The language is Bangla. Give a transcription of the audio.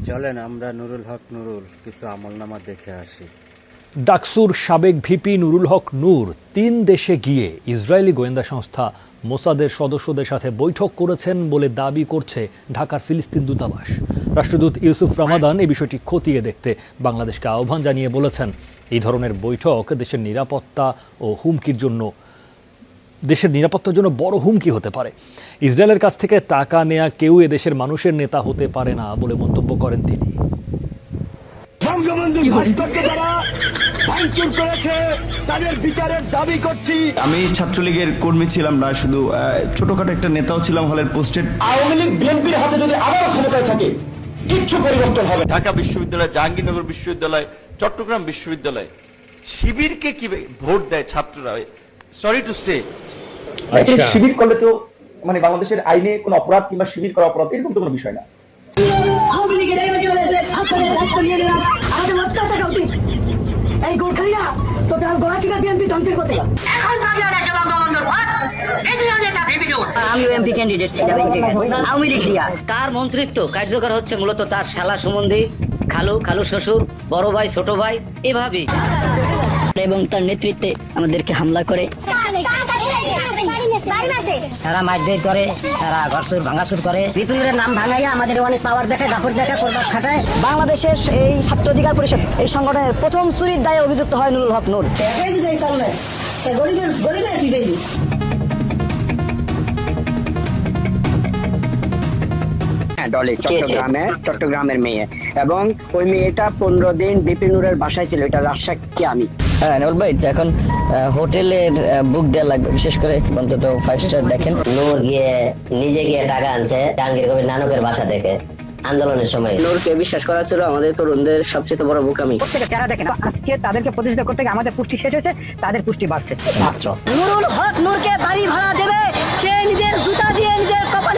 চলেন আমরা নুরুল হক নুরুল কিছু আমলনামা দেখে আসি। ডাকসুর সাবেক ভিপি নুরুল হক নূর ৩ দেশে গিয়ে ইসরায়েলি গোয়েন্দা সংস্থা মোসাদের সদস্যদের সাথে বৈঠক করেছেন বলে দাবি করছে ঢাকার ফিলিস্তিন দূতাবাস। রাষ্ট্রদূত ইউসুফ রামাদান এই বিষয়টি খতিয়ে দেখতে বাংলাদেশকে আহ্বান জানিয়ে বলেছেন, এই ধরনের বৈঠক দেশের নিরাপত্তার জন্য বড় হুমকি হতে পারে। ইসরায়েলের কাছ থেকে টাকা নেয়া কেউ এদেশের মানুষের নেতা হতে পারে না বলে মন্তব্য করেন তিনি। তাদের বিচারের দাবি করছি। আমি ছাত্রলীগের কর্মী ছিলাম না, শুধু ছোটখাটো একটা নেতাও ছিলাম হলের পোস্টেড। আওয়ামী লীগ বিএনপির হাতে যদি আবার ক্ষমতায় থাকে কিচ্ছু পরিবর্তন হবে। ঢাকা বিশ্ববিদ্যালয়, জাহাঙ্গীরনগর বিশ্ববিদ্যালয়, চট্টগ্রাম বিশ্ববিদ্যালয় শিবিরকে কি ভোট দেয় ছাত্ররা? সরি টু সে, শিবির করলে তো মানে বাংলাদেশের আইনে কোনো অপরাধ কিংবা শিবির করা অপরাধ এরকম তো কোনো বিষয় না। আওয়ামী লীগের আপনাদের দায়িত্ব নিয়ে নিলাম, আমাদের হত্যা থাকা উচিত। এই গোর্খালিরা টোটাল গোড়াচিকা বিএনপি ধ্বংসের করতে এখন বাংলাদেশে বঙ্গবন্ধুর আমি এমপি ক্যান্ডিডেট ছিলাম আওয়ামী লীগ দিয়া। তার মন্ত্রিত্ব কার্যকর হচ্ছে মূলত তার শালা সম্বন্ধী, খালু, খালু শ্বশুর, বড় ভাই, ছোট ভাই, এভাবেই। এবং তার নেতৃত্বে আমাদেরকে হামলা করে, তারা মারধর করে, তারা ঘরসুর ভাঙাচুর করে, বিপুলের নাম ভাঙাইয়া আমাদের অনেক পাওয়ার দেখায়, দাপট দেখায়, করবার খাটায়। বাংলাদেশের এই ছাত্র অধিকার পরিষদ এই সংগঠনের প্রথম চুরির দায়ে অভিযুক্ত হয় নুরুল হক নূর। ডলি চট্টগ্রামের মেয়ে, এবং ওই মেয়েটা 15 দিন বিপিনুরের বাসায় ছিল। এটা রাজশাহী আমি। হ্যাঁ নুরুল ভাই, এখন হোটেলের বুক দেওয়া লাগবে, বিশেষ করে অন্তত 5 স্টার দেখেন। নূর নিজে গিয়ে টাকা আনছে জাহাঙ্গীর কবির নানকের বাসা থেকে আন্দোলনের সময়। নূরকে বিশ্বাস করা ছিল আমাদের তরুণদের সবচেয়ে বড় বোকামি। যারা দেখেন আজকে তাদেরকে প্রতিষ্ঠিত করতে গিয়ে আমাদের পুষ্টি শেষ হয়েছে, তাদের পুষ্টি বাড়ছে মাত্র। নুরুল হক নূরকে বাড়ি ভাড়া দেবে, সে নিজের জুতা দিয়ে নিজের কপালে